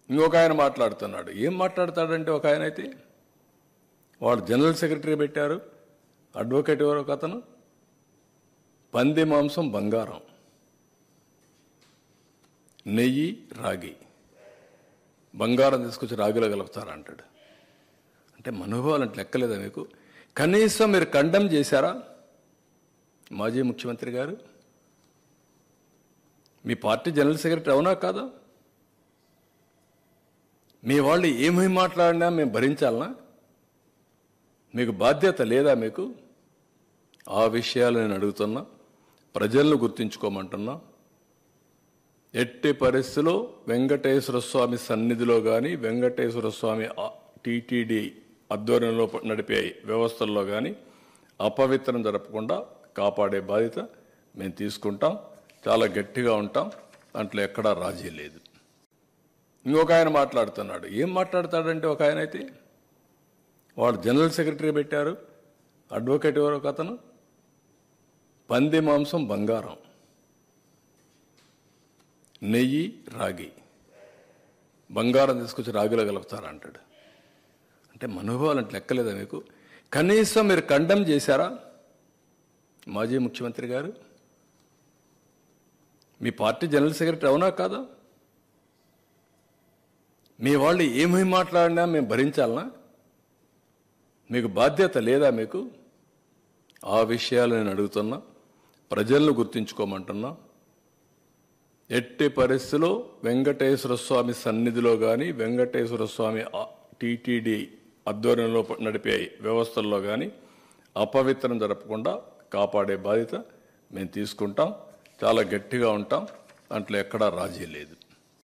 ఇంకొక ఆయన మాట్లాడుతున్నాడు. ఏం మాట్లాడతాడంటే ఒక ఆయన అయితే వాడు జనరల్ సెక్రటరీ పెట్టారు, అడ్వకేట్ ఎవరో ఒక అతను, పంది మాంసం బంగారం, నెయ్యి రాగి, బంగారం తీసుకొచ్చి రాగిలో కలుపుతారంటాడు. అంటే మనోభావాలు అంటే లెక్కలేదా మీకు? కనీసం మీరు కండెమ్ చేశారా? మాజీ ముఖ్యమంత్రి గారు, మీ పార్టీ జనరల్ సెక్రటరీ అవునా కాదా? మీ వాళ్ళు ఏమేమి మాట్లాడినా మేము భరించాలనా? మీకు బాధ్యత లేదా? మీకు ఆ విషయాలు నేను అడుగుతున్నా. ప్రజలను గుర్తించుకోమంటున్నా. ఎట్టి పరిస్థితిలో వెంకటేశ్వర స్వామి సన్నిధిలో కానీ, వెంకటేశ్వర స్వామి టీటీడీ ఆధ్వర్యంలో నడిపే వ్యవస్థల్లో కానీ అపవిత్రం జరపకుండా కాపాడే బాధ్యత మేము తీసుకుంటాం. చాలా గట్టిగా ఉంటాం. దాంట్లో ఎక్కడా రాజీ లేదు. ఇంకొక ఆయన మాట్లాడుతున్నాడు. ఏం మాట్లాడతాడంటే ఒక ఆయన అయితే వాడు జనరల్ సెక్రటరీ పెట్టారు, అడ్వకేట్ ఎవరో ఒక అతను, పంది మాంసం బంగారం, నెయ్యి రాగి, బంగారం తీసుకొచ్చి రాగిలో కలుపుతారంటాడు. అంటే మనోభావాలు అంటే లెక్కలేదా మీకు? కనీసం మీరు కండెమ్ చేశారా? మాజీ ముఖ్యమంత్రి గారు, మీ పార్టీ జనరల్ సెక్రటరీ అవునా కాదా? మీ వాళ్ళు ఏమేమి మాట్లాడినా మేము భరించాలనా? మీకు బాధ్యత లేదా? మీకు ఆ విషయాలు నేను అడుగుతున్నా. ప్రజలను గుర్తించుకోమంటున్నా. ఎట్టి పరిస్థితిలో వెంకటేశ్వర స్వామి సన్నిధిలో కానీ, వెంకటేశ్వర స్వామి టీటీడీ ఆధ్వర్యంలో నడిపే వ్యవస్థల్లో కానీ అపవిత్రం జరపకుండా కాపాడే బాధ్యత మేము తీసుకుంటాం. చాలా గట్టిగా ఉంటాం. దాంట్లో ఎక్కడా రాజీ లేదు.